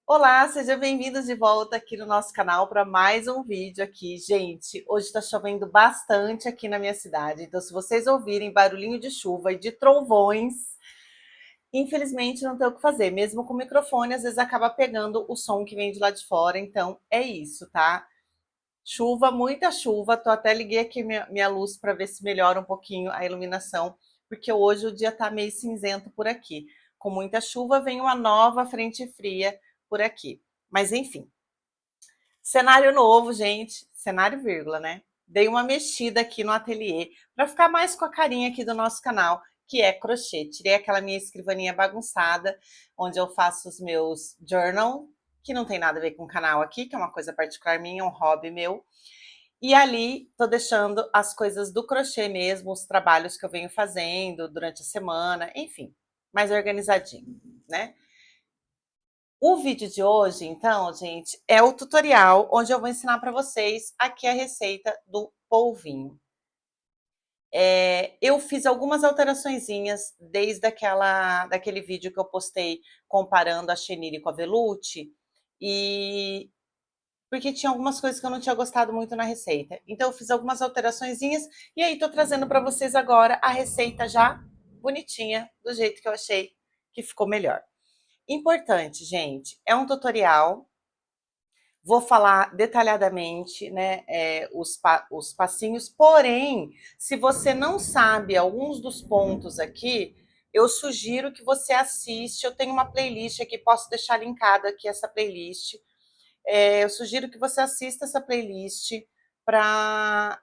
Olá, sejam bem-vindos de volta aqui no nosso canal para mais um vídeo aqui. Gente, hoje está chovendo bastante aqui na minha cidade, então se vocês ouvirem barulhinho de chuva e de trovões, infelizmente não tem o que fazer. Mesmo com o microfone, às vezes acaba pegando o som que vem de lá de fora, então é isso, tá? Chuva, muita chuva, tô até liguei aqui minha luz para ver se melhora um pouquinho a iluminação, porque hoje o dia tá meio cinzento por aqui. Com muita chuva vem uma nova frente fria por aqui. Mas enfim, cenário novo, gente. Cenário vírgula, né? Dei uma mexida aqui no ateliê para ficar mais com a carinha aqui do nosso canal, que é crochê. Tirei aquela minha escrivaninha bagunçada, onde eu faço os meus journal, que não tem nada a ver com o canal aqui, que é uma coisa particular minha, um hobby meu. E ali tô deixando as coisas do crochê mesmo, os trabalhos que eu venho fazendo durante a semana, enfim, mais organizadinho, né? O vídeo de hoje, então, gente, é o tutorial onde eu vou ensinar para vocês aqui a receita do polvinho. Eu fiz algumas alteraçõezinhas desde daquele vídeo que eu postei comparando a chenille com a veluche, e porque tinha algumas coisas que eu não tinha gostado muito na receita. Então eu fiz algumas alteraçõezinhas e aí tô trazendo para vocês agora a receita já bonitinha, do jeito que eu achei que ficou melhor. Importante, gente, é um tutorial. Vou falar detalhadamente, né, os passinhos, porém, se você não sabe alguns dos pontos aqui, eu sugiro que você assiste, eu tenho uma playlist aqui, posso deixar linkada aqui essa playlist, eu sugiro que você assista essa playlist para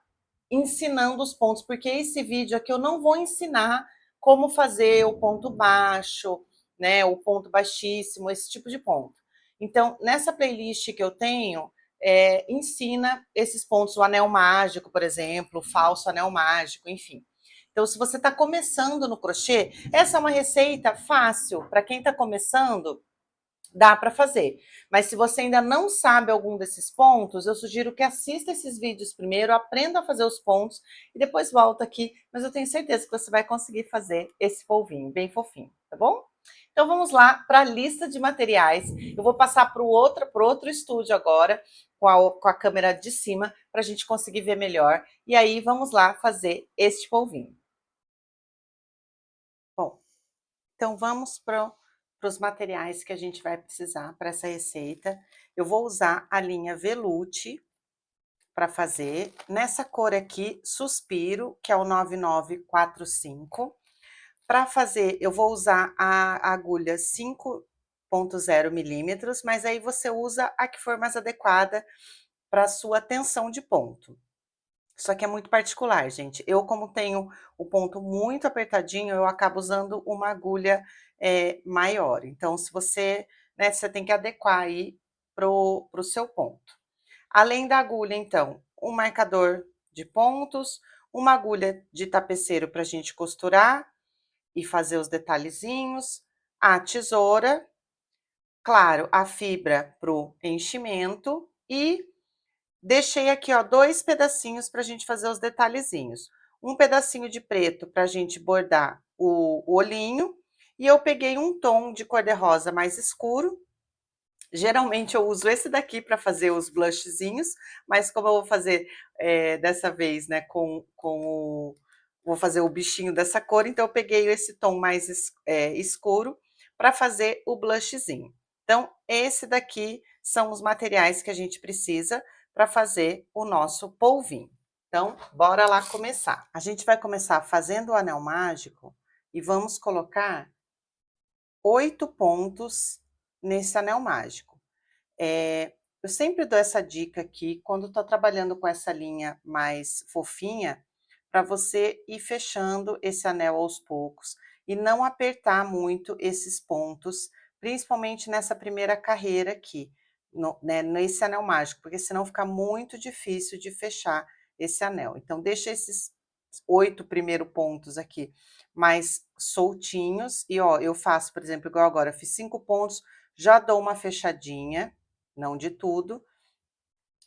ensinando os pontos, porque esse vídeo aqui eu não vou ensinar como fazer o ponto baixo, né, o ponto baixíssimo, esse tipo de ponto. Então, nessa playlist que eu tenho, ensina esses pontos, o anel mágico, por exemplo, o falso anel mágico, enfim. Então, se você está começando no crochê, essa é uma receita fácil para quem está começando, dá para fazer. Mas se você ainda não sabe algum desses pontos, eu sugiro que assista esses vídeos primeiro, aprenda a fazer os pontos e depois volta aqui, mas eu tenho certeza que você vai conseguir fazer esse polvinho bem fofinho, tá bom? Então vamos lá para a lista de materiais. Eu vou passar para o outro estúdio agora, com a câmera de cima, para a gente conseguir ver melhor. E aí vamos lá fazer este polvinho. Bom, então vamos para os materiais que a gente vai precisar para essa receita. Eu vou usar a linha Veluche para fazer. Nessa cor aqui, Suspiro, que é o 9945. Para fazer, eu vou usar a agulha 5,0 milímetros, mas aí você usa a que for mais adequada para a sua tensão de ponto. Isso aqui é muito particular, gente. Eu, como tenho o ponto muito apertadinho, eu acabo usando uma agulha maior. Então, se você, né, você tem que adequar aí pro seu ponto. Além da agulha, então, um marcador de pontos, uma agulha de tapeceiro para a gente costurar e fazer os detalhezinhos, a tesoura, claro, a fibra pro enchimento e deixei aqui, ó, 2 pedacinhos para a gente fazer os detalhezinhos. Um pedacinho de preto para a gente bordar o olhinho, e eu peguei um tom de cor-de-rosa mais escuro. Geralmente eu uso esse daqui para fazer os blushzinhos, mas como eu vou fazer dessa vez, né, vou fazer o bichinho dessa cor, então eu peguei esse tom mais escuro para fazer o blushzinho. Então, esse daqui são os materiais que a gente precisa para fazer o nosso polvinho. Então, bora lá começar. A gente vai começar fazendo o anel mágico e vamos colocar 8 pontos nesse anel mágico. Eu sempre dou essa dica aqui, quando estou trabalhando com essa linha mais fofinha, para você ir fechando esse anel aos poucos e não apertar muito esses pontos, principalmente nessa primeira carreira aqui, né, nesse anel mágico, porque senão fica muito difícil de fechar esse anel. Então, deixa esses 8 primeiros pontos aqui mais soltinhos e, ó, eu faço, por exemplo, igual agora, fiz 5 pontos, já dou uma fechadinha, não de tudo,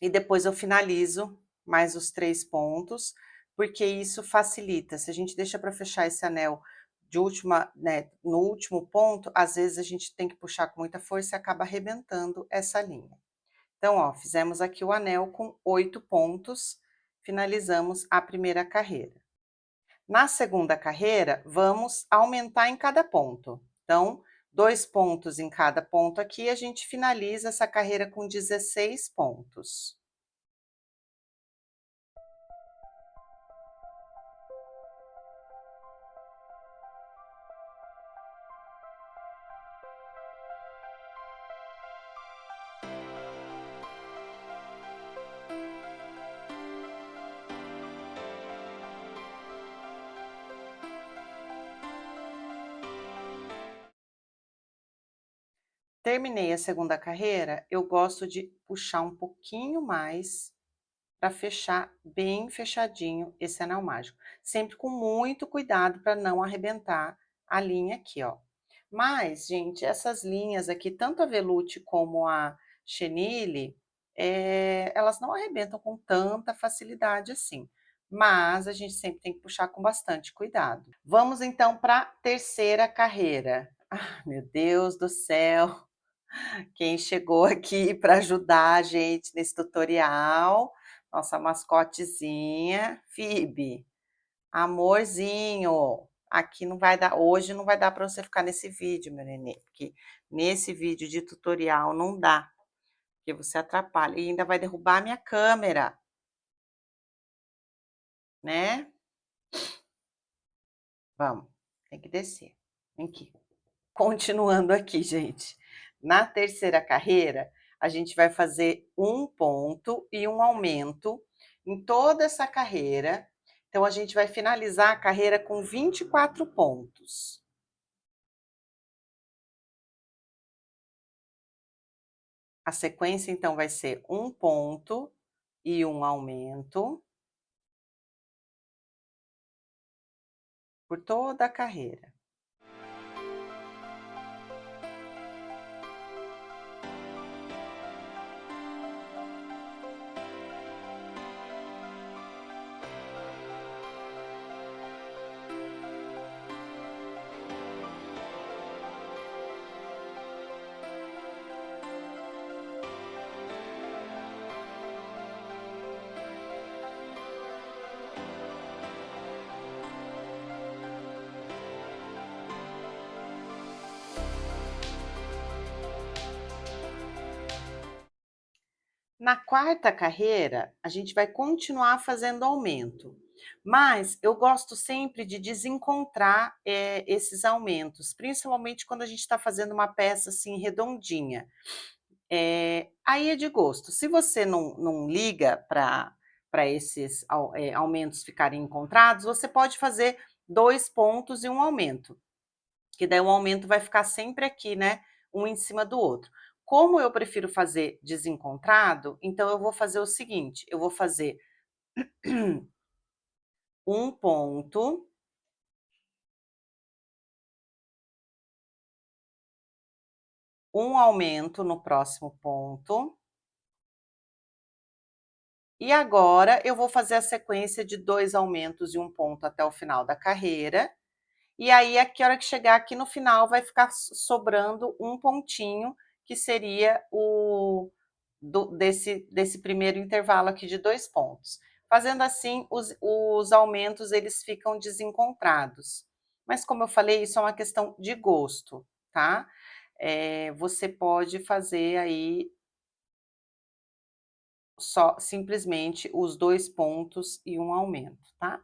e depois eu finalizo mais os 3 pontos, porque isso facilita. Se a gente deixa para fechar esse anel de última, né, no último ponto, às vezes a gente tem que puxar com muita força e acaba arrebentando essa linha. Então, ó, fizemos aqui o anel com 8 pontos, finalizamos a primeira carreira. Na segunda carreira, vamos aumentar em cada ponto. Então, 2 pontos em cada ponto aqui, a gente finaliza essa carreira com 16 pontos. Terminei a segunda carreira, eu gosto de puxar um pouquinho mais para fechar bem fechadinho esse anel mágico. Sempre com muito cuidado para não arrebentar a linha aqui, ó. Mas, gente, essas linhas aqui, tanto a veluche como a chenille, elas não arrebentam com tanta facilidade assim. Mas a gente sempre tem que puxar com bastante cuidado. Vamos então para a terceira carreira. Ah, meu Deus do céu! Quem chegou aqui para ajudar a gente nesse tutorial, nossa mascotezinha, Phoebe. Amorzinho, aqui não vai dar, hoje não vai dar para você ficar nesse vídeo, meu nenê, porque nesse vídeo de tutorial não dá, porque você atrapalha e ainda vai derrubar a minha câmera, né? Vamos, tem que descer. Vem aqui. Continuando aqui, gente. Na terceira carreira, a gente vai fazer um ponto e um aumento em toda essa carreira. Então, a gente vai finalizar a carreira com 24 pontos. A sequência, então, vai ser um ponto e um aumento por toda a carreira. Na quarta carreira, a gente vai continuar fazendo aumento, mas eu gosto sempre de desencontrar esses aumentos, principalmente quando a gente está fazendo uma peça assim redondinha. Aí é de gosto. Se você não liga para esses aumentos ficarem encontrados, você pode fazer 2 pontos e um aumento, que daí o aumento vai ficar sempre aqui, né, um em cima do outro. Como eu prefiro fazer desencontrado, então eu vou fazer o seguinte, eu vou fazer um ponto, um aumento no próximo ponto, e agora eu vou fazer a sequência de 2 aumentos e um ponto até o final da carreira, e aí a hora que chegar aqui no final vai ficar sobrando um pontinho, que seria o desse primeiro intervalo aqui de 2 pontos. Fazendo assim, os aumentos eles ficam desencontrados. Mas como eu falei, isso é uma questão de gosto, tá? Você pode fazer aí só simplesmente os 2 pontos e um aumento, tá?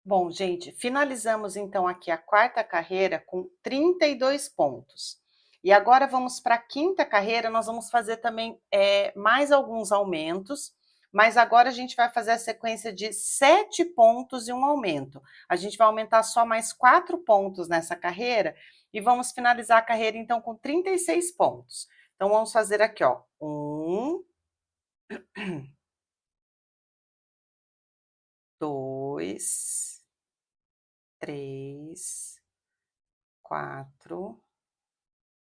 Bom, gente, finalizamos então aqui a quarta carreira com 32 pontos. E agora vamos para a quinta carreira, nós vamos fazer também mais alguns aumentos, mas agora a gente vai fazer a sequência de 7 pontos e um aumento. A gente vai aumentar só mais 4 pontos nessa carreira e vamos finalizar a carreira então com 36 pontos. Então vamos fazer aqui, ó, 1, 2, 3, 4,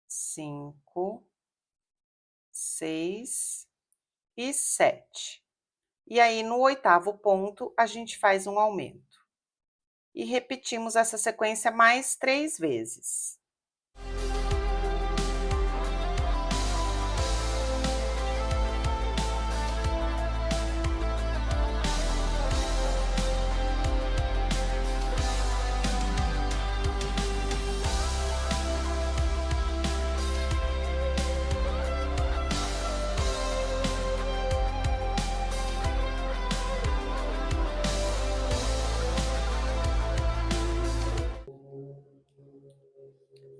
5, 6 e 7. E aí, no 8º ponto, a gente faz um aumento. E repetimos essa sequência mais 3 vezes.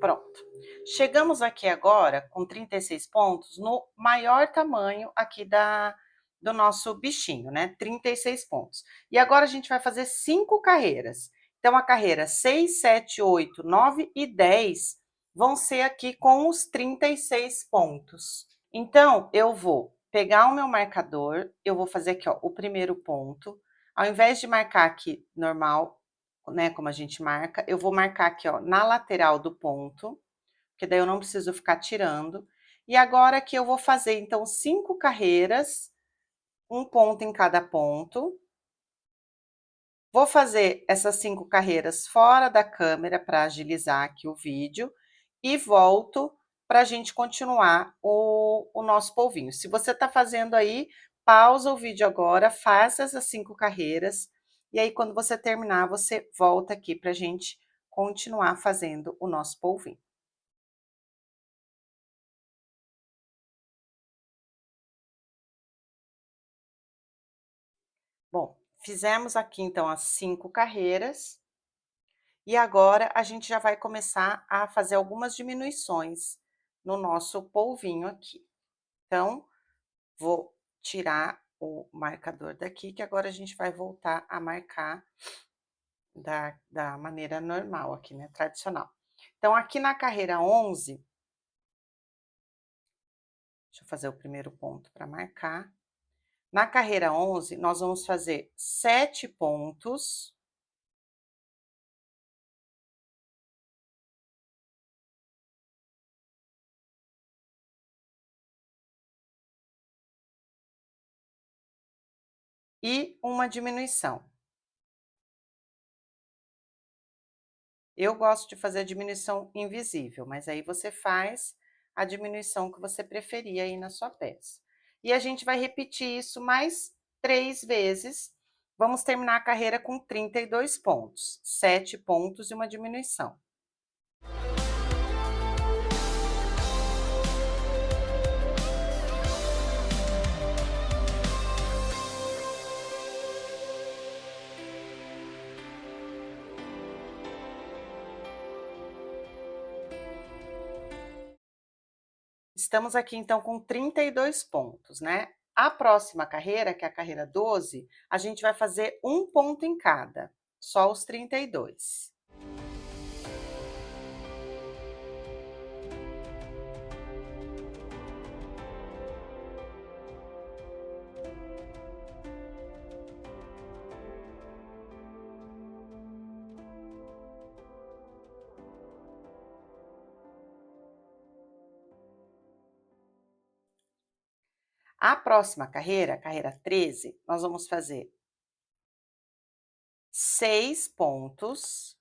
Pronto. Chegamos aqui agora com 36 pontos no maior tamanho aqui do nosso bichinho, né? 36 pontos. E agora a gente vai fazer 5 carreiras. Então, a carreira 6, 7, 8, 9 e 10 vão ser aqui com os 36 pontos. Então, eu vou pegar o meu marcador, eu vou fazer aqui, ó, o primeiro ponto. Ao invés de marcar aqui normal, né, como a gente marca, eu vou marcar aqui, ó, na lateral do ponto, que daí eu não preciso ficar tirando. E agora aqui eu vou fazer, então, 5 carreiras, um ponto em cada ponto. Vou fazer essas 5 carreiras fora da câmera para agilizar aqui o vídeo e volto para a gente continuar o nosso polvinho. Se você está fazendo aí, pausa o vídeo agora, faça essas 5 carreiras e aí quando você terminar, você volta aqui para a gente continuar fazendo o nosso polvinho. Bom, fizemos aqui então as 5 carreiras e agora a gente já vai começar a fazer algumas diminuições no nosso polvinho aqui. Então, vou tirar o marcador daqui, que agora a gente vai voltar a marcar da maneira normal aqui, né, tradicional. Então, aqui na carreira 11, deixa eu fazer o primeiro ponto para marcar. Na carreira 11, nós vamos fazer 7 pontos. E uma diminuição. Eu gosto de fazer a diminuição invisível, mas aí você faz a diminuição que você preferir aí na sua peça. E a gente vai repetir isso mais 3 vezes. Vamos terminar a carreira com 32 pontos, 7 pontos e uma diminuição. Estamos aqui então com 32 pontos, né? A próxima carreira, que é a carreira 12, a gente vai fazer um ponto em cada, só os 32. A próxima carreira, a carreira 13, nós vamos fazer 6 pontos.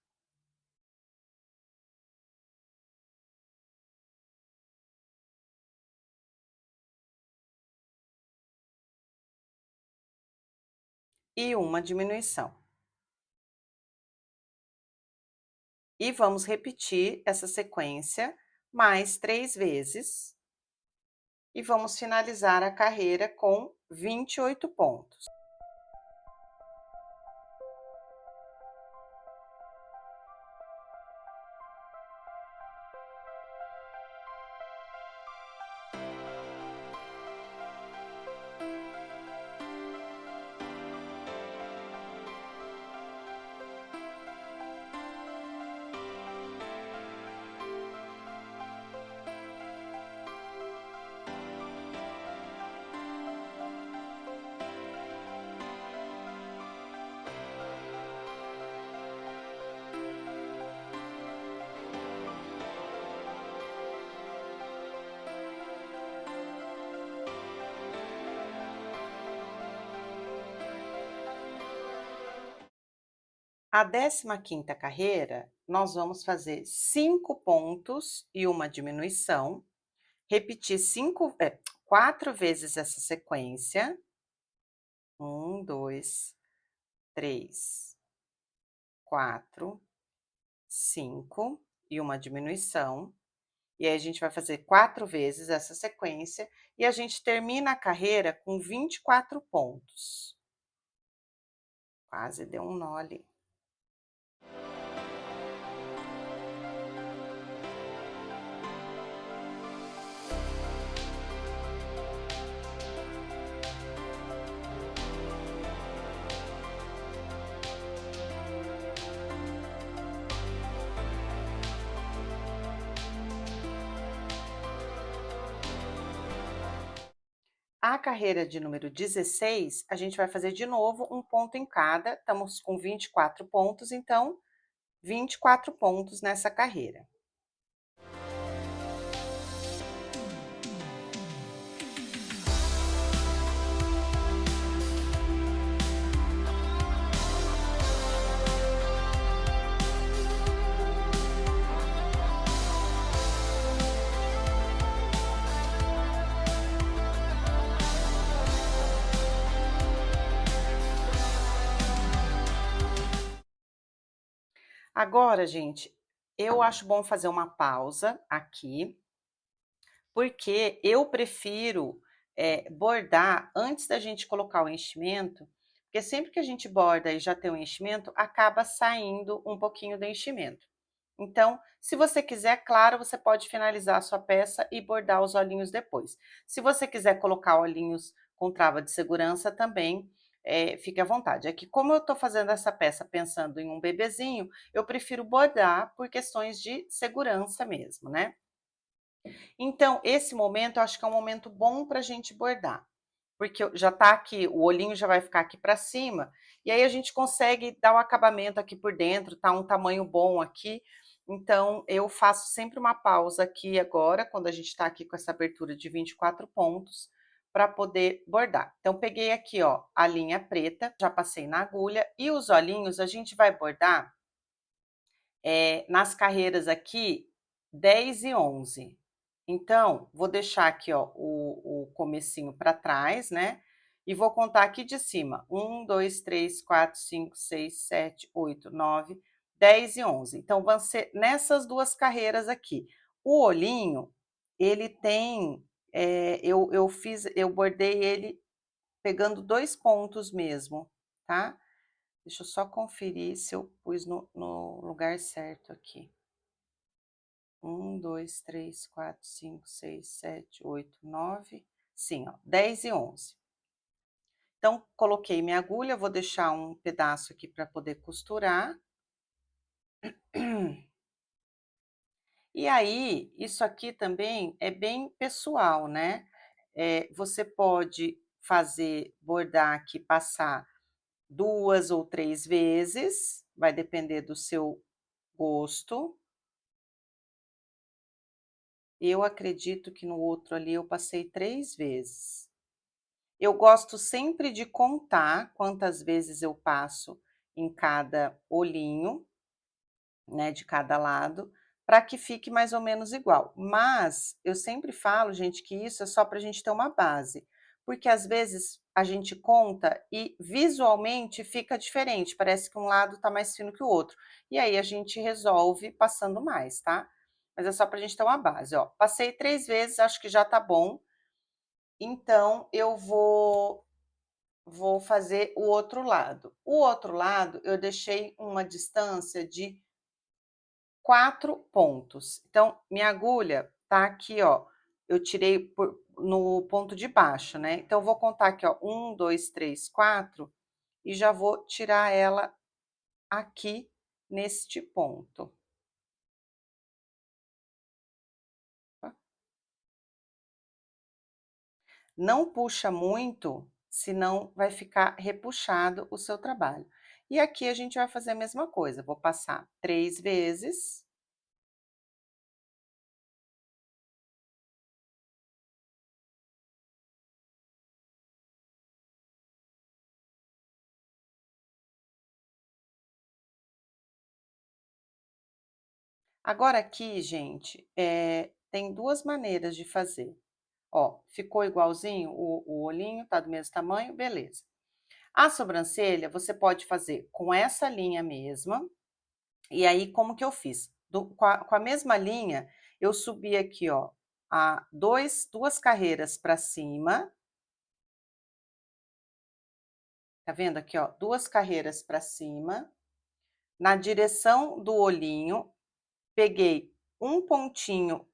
E uma diminuição. E vamos repetir essa sequência mais 3 vezes. E vamos finalizar a carreira com 28 pontos. A 15ª carreira, nós vamos fazer 5 pontos e uma diminuição, repetir 4 vezes essa sequência. 1, 2, 3, 4, 5 e uma diminuição. E aí a gente vai fazer 4 vezes essa sequência e a gente termina a carreira com 24 pontos. Quase deu um nó ali. A carreira de número 16, a gente vai fazer de novo um ponto em cada, estamos com 24 pontos, então 24 pontos nessa carreira. Agora, gente, eu acho bom fazer uma pausa aqui, porque eu prefiro bordar antes da gente colocar o enchimento, porque sempre que a gente borda e já tem o enchimento, acaba saindo um pouquinho do enchimento. Então, se você quiser, claro, você pode finalizar a sua peça e bordar os olhinhos depois. Se você quiser colocar olhinhos com trava de segurança também, fique à vontade. É que como eu estou fazendo essa peça pensando em um bebezinho, eu prefiro bordar por questões de segurança mesmo, né? Então, esse momento eu acho que é um momento bom para a gente bordar, porque já tá aqui, o olhinho já vai ficar aqui para cima, e aí a gente consegue dar o acabamento aqui por dentro, tá um tamanho bom aqui. Então, eu faço sempre uma pausa aqui agora, quando a gente está aqui com essa abertura de 24 pontos, para poder bordar. Então, peguei aqui, ó, a linha preta, já passei na agulha, e os olhinhos a gente vai bordar nas carreiras aqui 10 e 11. Então, vou deixar aqui, ó, o comecinho para trás, né? E vou contar aqui de cima. 1, 2, 3, 4, 5, 6, 7, 8, 9, 10 e 11. Então, vão ser nessas duas carreiras aqui. O olhinho, ele tem... eu bordei ele pegando 2 pontos mesmo, tá? Deixa eu só conferir se eu pus no lugar certo aqui. 1, 2, 3, 4, 5, 6, 7, 8, 9, sim, ó, 10 e 11. Então, coloquei minha agulha, vou deixar um pedaço aqui para poder costurar. E aí, isso aqui também é bem pessoal, né? Você pode fazer, bordar aqui, passar 2 ou 3 vezes, vai depender do seu gosto. Eu acredito que no outro ali eu passei 3 vezes. Eu gosto sempre de contar quantas vezes eu passo em cada olhinho, né, de cada lado, para que fique mais ou menos igual. Mas eu sempre falo, gente, que isso é só para a gente ter uma base, porque às vezes a gente conta e visualmente fica diferente, parece que um lado está mais fino que o outro. E aí a gente resolve passando mais, tá? Mas é só para a gente ter uma base, ó. Passei 3 vezes, acho que já tá bom. Então eu vou fazer o outro lado. O outro lado eu deixei uma distância de 4 pontos. Então, minha agulha tá aqui, ó, eu tirei no ponto de baixo, né? Então, eu vou contar aqui, ó, 1, 2, 3, 4 e já vou tirar ela aqui neste ponto. Não puxa muito, senão vai ficar repuxado o seu trabalho. E aqui a gente vai fazer a mesma coisa, vou passar 3 vezes. Agora aqui, gente, tem 2 maneiras de fazer. Ó, ficou igualzinho o olhinho, tá do mesmo tamanho, beleza. A sobrancelha você pode fazer com essa linha mesma, e aí como que eu fiz? Com a mesma linha, eu subi aqui, ó, a 2 carreiras para cima, tá vendo aqui, ó, 2 carreiras para cima, na direção do olhinho, peguei um pontinho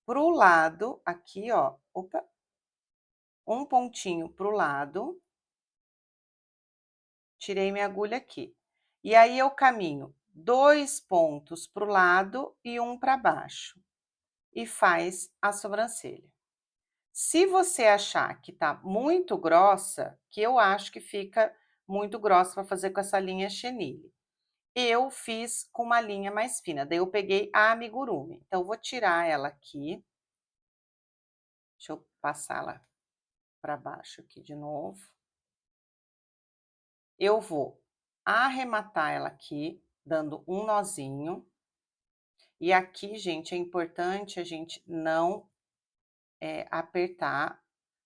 para o lado, aqui, ó, opa, um pontinho para o lado, tirei minha agulha aqui. E aí eu caminho 2 pontos para o lado e um para baixo, e faz a sobrancelha. Se você achar que tá muito grossa, que eu acho que fica muito grossa para fazer com essa linha chenille, eu fiz com uma linha mais fina, daí eu peguei a amigurumi. Então, eu vou tirar ela aqui, deixa eu passar ela para baixo aqui de novo. Eu vou arrematar ela aqui, dando um nozinho. E aqui, gente, é importante a gente não apertar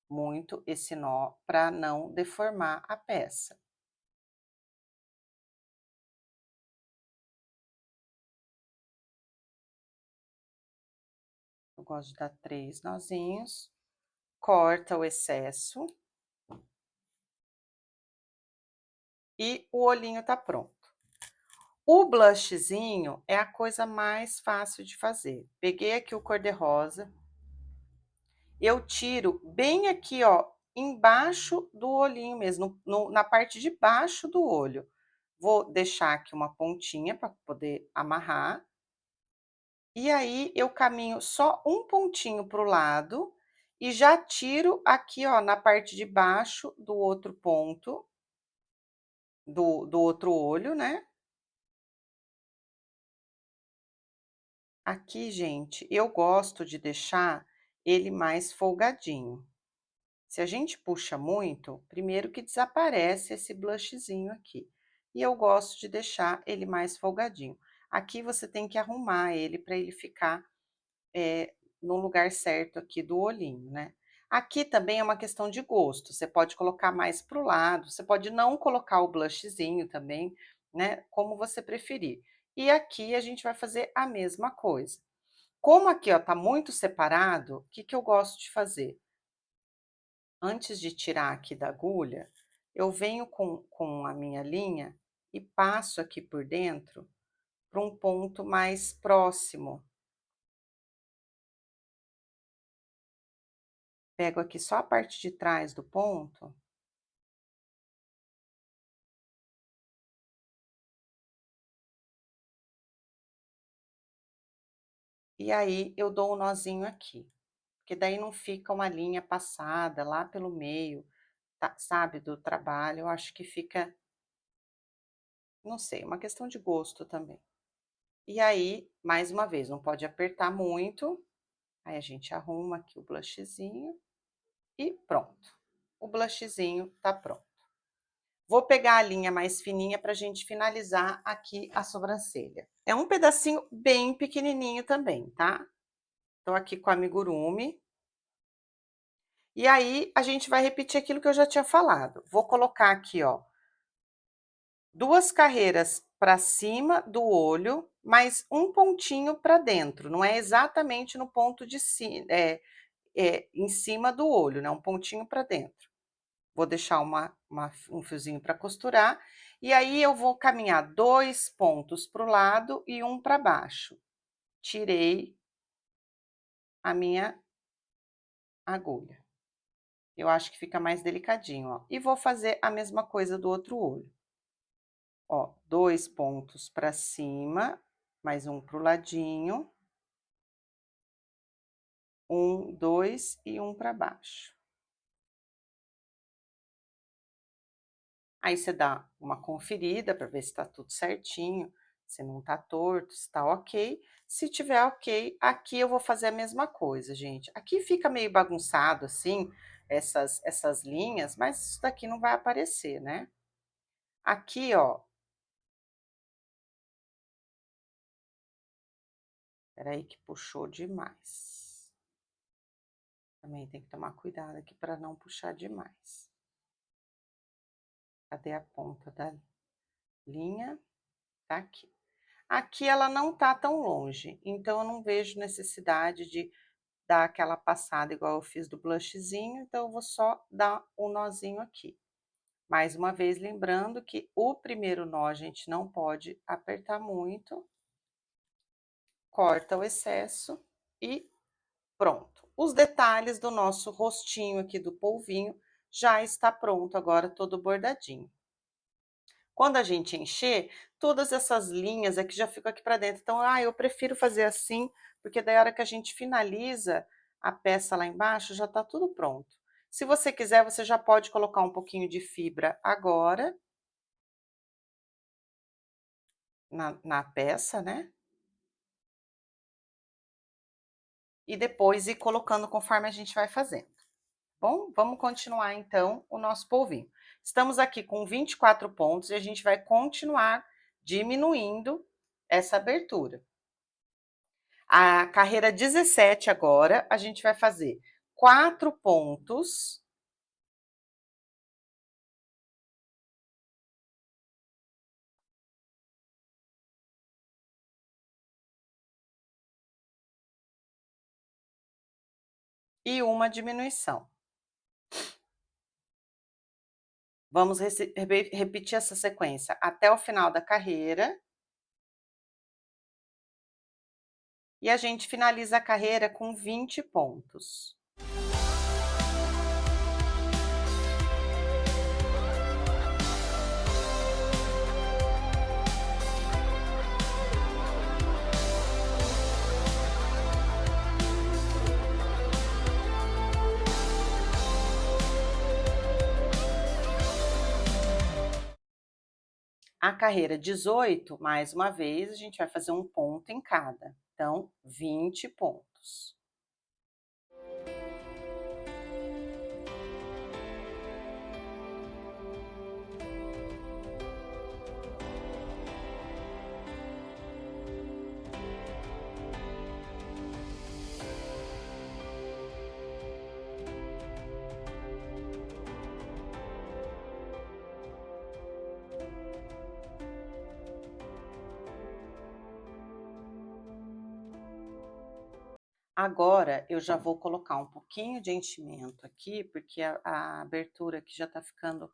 muito esse nó para não deformar a peça. Eu gosto de dar 3 nozinhos, corta o excesso. E o olhinho tá pronto. O blushzinho é a coisa mais fácil de fazer. Peguei aqui o cor-de-rosa, eu tiro bem aqui, ó, embaixo do olhinho mesmo, na parte de baixo do olho. Vou deixar aqui uma pontinha para poder amarrar. E aí, eu caminho só um pontinho para o lado e já tiro aqui, ó, na parte de baixo do outro ponto, do outro olho, né? Aqui, gente, eu gosto de deixar ele mais folgadinho. Se a gente puxa muito, primeiro que desaparece esse blushzinho aqui. E eu gosto de deixar ele mais folgadinho. Aqui você tem que arrumar ele para ele ficar no lugar certo aqui do olhinho, né? Aqui também é uma questão de gosto. Você pode colocar mais para o lado, você pode não colocar o blushzinho também, né? Como você preferir. E aqui a gente vai fazer a mesma coisa. Como aqui, ó, tá muito separado, o que que eu gosto de fazer? Antes de tirar aqui da agulha, eu venho com a minha linha e passo aqui por dentro para um ponto mais próximo. Pego aqui só a parte de trás do ponto. E aí eu dou um nozinho aqui, porque daí não fica uma linha passada lá pelo meio, tá, sabe, do trabalho. Eu acho que fica, não sei, uma questão de gosto também. E aí, mais uma vez, não pode apertar muito. Aí a gente arruma aqui o blushzinho e pronto. O blushzinho tá pronto. Vou pegar a linha mais fininha pra gente finalizar aqui a sobrancelha. É um pedacinho bem pequenininho também, tá? Tô aqui com a amigurumi. E aí, a gente vai repetir aquilo que eu já tinha falado. Vou colocar aqui, ó, 2 carreiras para cima do olho, mais um pontinho para dentro. Não é exatamente no ponto de cima, em cima do olho, né? Um pontinho para dentro. Vou deixar um fiozinho para costurar. E aí, eu vou caminhar 2 pontos para o lado e um para baixo. Tirei a minha agulha. Eu acho que fica mais delicadinho, ó. E vou fazer a mesma coisa do outro olho. Ó, 2 pontos para cima, mais um para o ladinho. 1, 2 e um para baixo. Aí você dá uma conferida para ver se tá tudo certinho, se não tá torto, se tá ok. Se tiver ok, aqui eu vou fazer a mesma coisa, gente. Aqui fica meio bagunçado assim, essas linhas, mas isso daqui não vai aparecer, né? Aqui, ó, Espera aí que puxou demais. Também tem que tomar cuidado aqui para não puxar demais. Cadê a ponta da linha? Tá aqui. Aqui ela não tá tão longe, então eu não vejo necessidade de dar aquela passada igual eu fiz do blushzinho, então eu vou só dar um nozinho aqui. Mais uma vez, lembrando que o primeiro nó a gente não pode apertar muito. Corta o excesso e pronto. Os detalhes do nosso rostinho aqui do polvinho já está pronto agora, todo bordadinho. Quando a gente encher, todas essas linhas aqui já ficam aqui para dentro. Então, eu prefiro fazer assim, porque daí a hora que a gente finaliza a peça lá embaixo, já tá tudo pronto. Se você quiser, você já pode colocar um pouquinho de fibra agora na peça, né? E depois ir colocando conforme a gente vai fazendo. Bom, vamos continuar então o nosso polvinho. Estamos aqui com 24 pontos e a gente vai continuar diminuindo essa abertura. A carreira 17 agora, a gente vai fazer 4 pontos. E uma diminuição. Vamos repetir essa sequência até o final da carreira. E a gente finaliza a carreira com 20 pontos. A carreira 18, mais uma vez, a gente vai fazer um ponto em cada. Então, 20 pontos. Agora, eu já vou colocar um pouquinho de enchimento aqui, porque a abertura aqui já tá ficando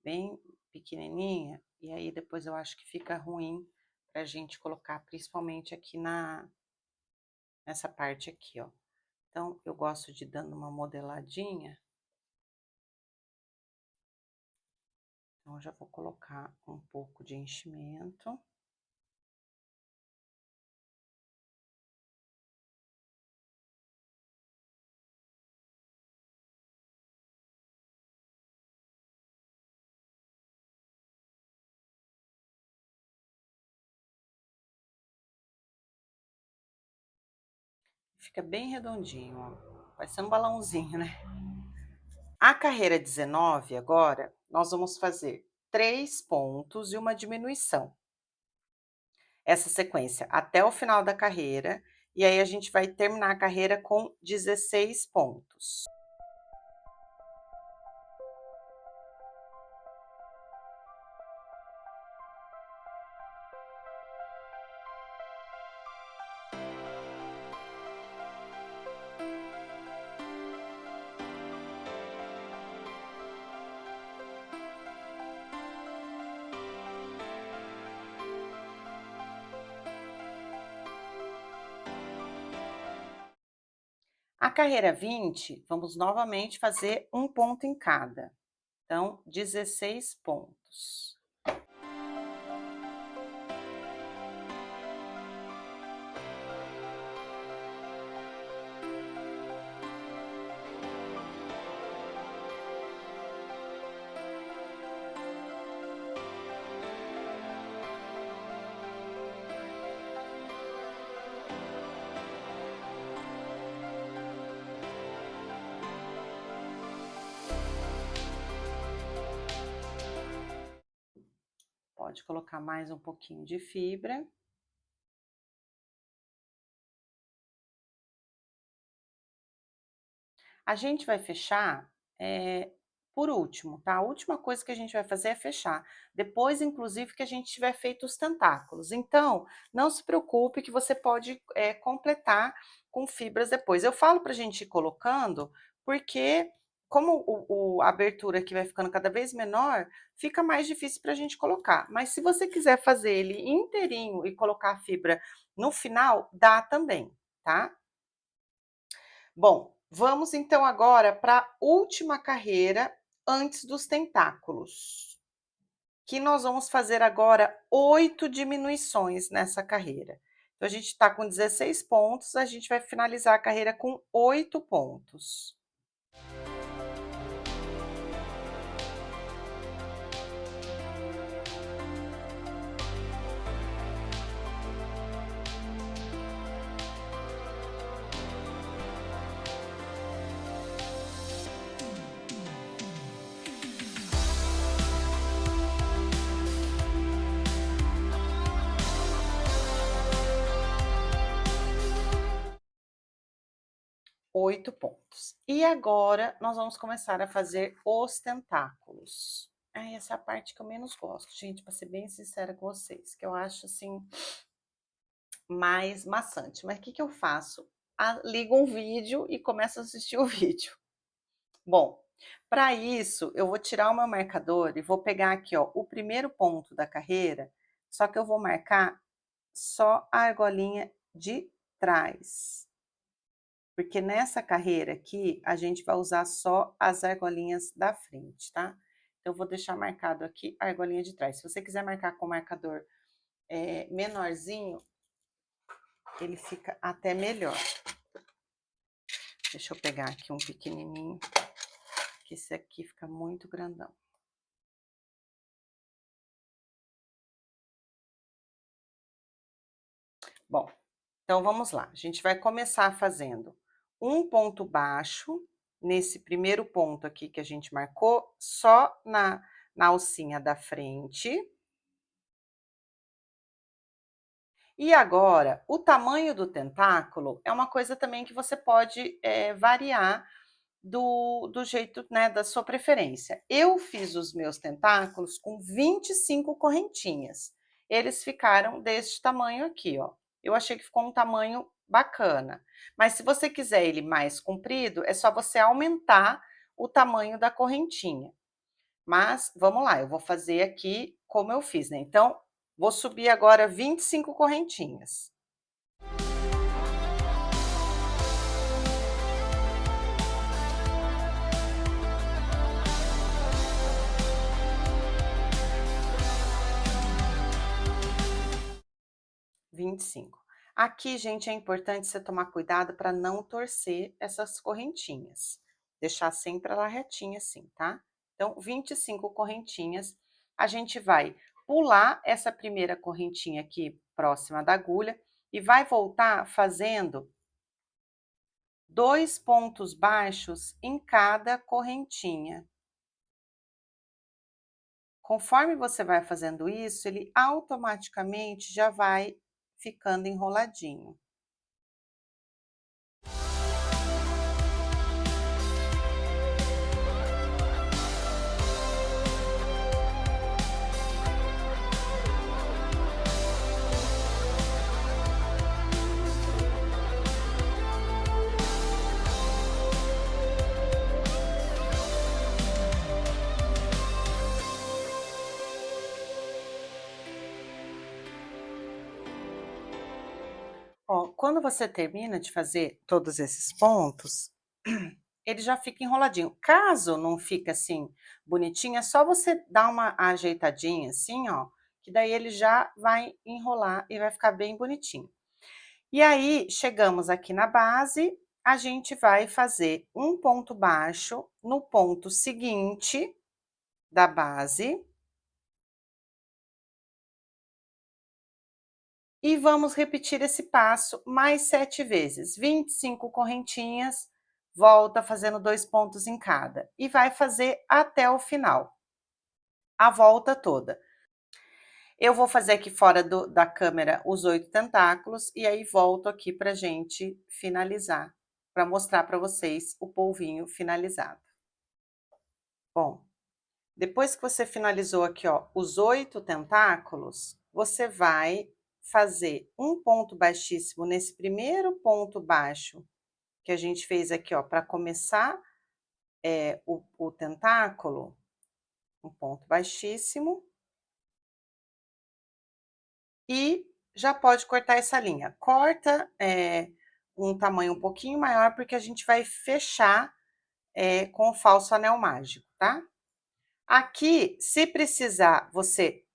bem pequenininha, e aí depois eu acho que fica ruim pra gente colocar, principalmente aqui nessa parte aqui, ó. Então, eu gosto de dando uma modeladinha. Então, eu já vou colocar um pouco de enchimento. Fica bem redondinho, ó. Vai ser um balãozinho, né? A carreira 19 agora, nós vamos fazer 3 pontos e uma diminuição. Essa sequência até o final da carreira, e aí a gente vai terminar a carreira com 16 pontos. A carreira 20, vamos novamente fazer um ponto em cada. Então, 16 pontos. Pode colocar mais um pouquinho de fibra. A gente vai fechar, por último, tá? A última coisa que a gente vai fazer é fechar. Depois, inclusive, que a gente tiver feito os tentáculos. Então, não se preocupe que você pode, completar com fibras depois. Eu falo pra gente ir colocando, porque como a abertura aqui vai ficando cada vez menor, fica mais difícil pra gente colocar. Mas se você quiser fazer ele inteirinho e colocar a fibra no final, dá também, tá? Bom, vamos então agora para a última carreira antes dos tentáculos, que nós vamos fazer agora 8 diminuições nessa carreira. Então, a gente está com 16 pontos, a gente vai finalizar a carreira com 8 pontos. Oito pontos. E agora nós vamos começar a fazer os tentáculos. Essa é a parte que eu menos gosto, gente, para ser bem sincera com vocês, que eu acho assim mais maçante. Mas o que que eu faço? Ligo um vídeo e começo a assistir o vídeo. Bom, para isso eu vou tirar o meu marcador e vou pegar aqui, ó, o primeiro ponto da carreira, só que eu vou marcar só a argolinha de trás. Porque nessa carreira aqui, a gente vai usar só as argolinhas da frente, tá? Então, eu vou deixar marcado aqui a argolinha de trás. Se você quiser marcar com marcador menorzinho, ele fica até melhor. Deixa eu pegar aqui um pequenininho, que esse aqui fica muito grandão. Bom, então vamos lá. A gente vai começar fazendo um ponto baixo, nesse primeiro ponto aqui que a gente marcou, só na alcinha da frente. E agora, o tamanho do tentáculo é uma coisa também que você pode variar do jeito, né, da sua preferência. Eu fiz os meus tentáculos com 25 correntinhas. Eles ficaram deste tamanho aqui, ó. Eu achei que ficou um tamanho bacana. Mas se você quiser ele mais comprido, é só você aumentar o tamanho da correntinha. Mas vamos lá, eu vou fazer aqui como eu fiz, né? Então, vou subir agora 25 correntinhas. Vinte e cinco. Aqui, gente, é importante você tomar cuidado para não torcer essas correntinhas. Deixar sempre ela retinha assim, tá? Então, 25 correntinhas. A gente vai pular essa primeira correntinha aqui próxima da agulha e vai voltar fazendo 2 pontos baixos em cada correntinha. Conforme você vai fazendo isso, ele automaticamente já vai ficando enroladinho. Ó, quando você termina de fazer todos esses pontos, ele já fica enroladinho. Caso não fique assim bonitinho, é só você dar uma ajeitadinha assim, ó, que daí ele já vai enrolar e vai ficar bem bonitinho. E aí, chegamos aqui na base, a gente vai fazer um ponto baixo no ponto seguinte da base. E vamos repetir esse passo mais 7 vezes, 25 correntinhas, volta fazendo 2 pontos em cada, e vai fazer até o final, a volta toda. Eu vou fazer aqui fora da câmera os 8 tentáculos, e aí volto aqui pra gente finalizar para mostrar para vocês o polvinho finalizado. Bom, depois que você finalizou aqui, ó, os 8 tentáculos, você vai fazer um ponto baixíssimo nesse primeiro ponto baixo que a gente fez aqui, ó, para começar o tentáculo, um ponto baixíssimo. E já pode cortar essa linha. Corta um tamanho um pouquinho maior, porque a gente vai fechar com o falso anel mágico, tá? Aqui, se precisar, você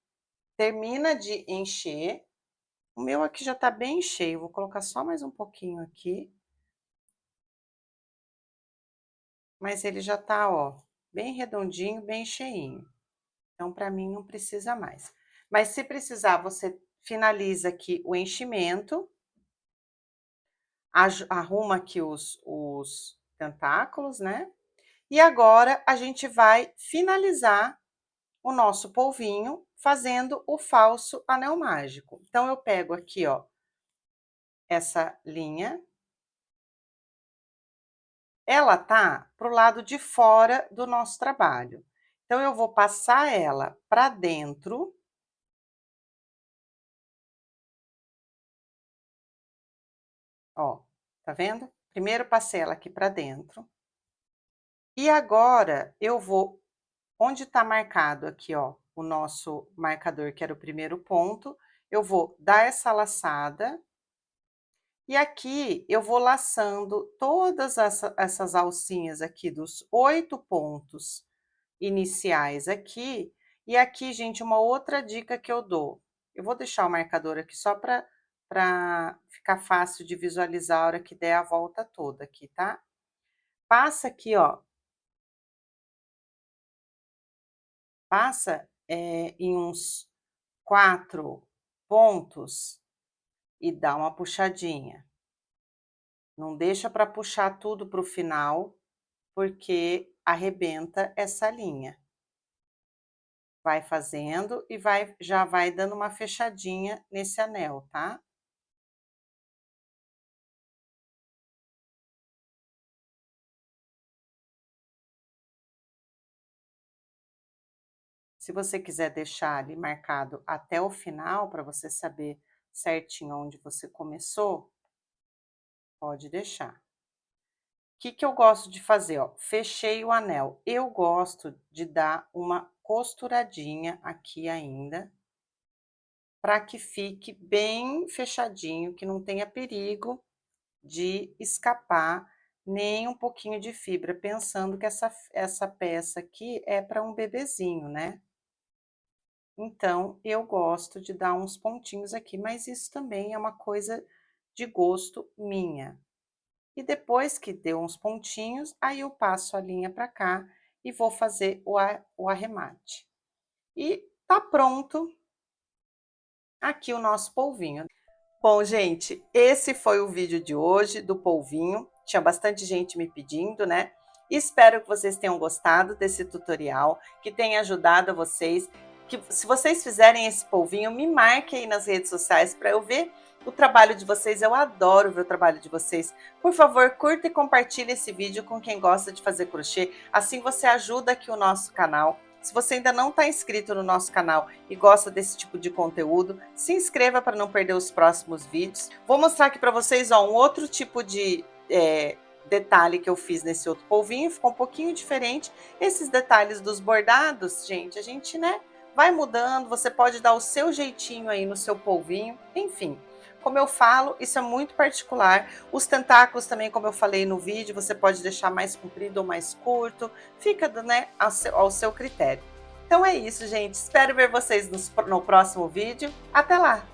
termina de encher. O meu aqui já tá bem cheio, vou colocar só mais um pouquinho aqui. Mas ele já tá, ó, bem redondinho, bem cheinho. Então, para mim, não precisa mais. Mas se precisar, você finaliza aqui o enchimento. Arruma aqui os tentáculos, né? E agora a gente vai finalizar o nosso polvinho fazendo o falso anel mágico. Então, eu pego aqui, ó, essa linha. Ela tá pro lado de fora do nosso trabalho. Então, eu vou passar ela para dentro. Ó, tá vendo? Primeiro passei ela aqui para dentro. E agora eu vou, onde tá marcado aqui, ó, o nosso marcador, que era o primeiro ponto, eu vou dar essa laçada. E aqui eu vou laçando todas essas alcinhas aqui dos 8 pontos iniciais aqui. E aqui, gente, uma outra dica que eu dou. Eu vou deixar o marcador aqui só para ficar fácil de visualizar a hora que der a volta toda aqui, tá? Passa aqui, ó. Passa em uns 4 pontos e dá uma puxadinha. Não deixa para puxar tudo para o final, porque arrebenta essa linha. Vai fazendo e já vai dando uma fechadinha nesse anel, tá? Se você quiser deixar ali marcado até o final, para você saber certinho onde você começou, pode deixar. O que eu gosto de fazer, ó? Fechei o anel. Eu gosto de dar uma costuradinha aqui ainda, para que fique bem fechadinho, que não tenha perigo de escapar nem um pouquinho de fibra, pensando que essa peça aqui é para um bebezinho, né? Então, eu gosto de dar uns pontinhos aqui, mas isso também é uma coisa de gosto minha. E depois que deu uns pontinhos, aí eu passo a linha para cá e vou fazer o arremate. E tá pronto aqui o nosso polvinho. Bom, gente, esse foi o vídeo de hoje do polvinho. Tinha bastante gente me pedindo, né? Espero que vocês tenham gostado desse tutorial, que tenha ajudado vocês. Que se vocês fizerem esse polvinho, me marquem aí nas redes sociais para eu ver o trabalho de vocês. Eu adoro ver o trabalho de vocês. Por favor, curta e compartilhe esse vídeo com quem gosta de fazer crochê. Assim você ajuda aqui o nosso canal. Se você ainda não está inscrito no nosso canal e gosta desse tipo de conteúdo, se inscreva para não perder os próximos vídeos. Vou mostrar aqui para vocês, ó, um outro tipo de detalhe que eu fiz nesse outro polvinho. Ficou um pouquinho diferente. Esses detalhes dos bordados, gente, a gente, né, vai mudando. Você pode dar o seu jeitinho aí no seu polvinho. Enfim, como eu falo, isso é muito particular. Os tentáculos também, como eu falei no vídeo, você pode deixar mais comprido ou mais curto. Fica, né, ao seu critério. Então é isso, gente. Espero ver vocês no próximo vídeo. Até lá!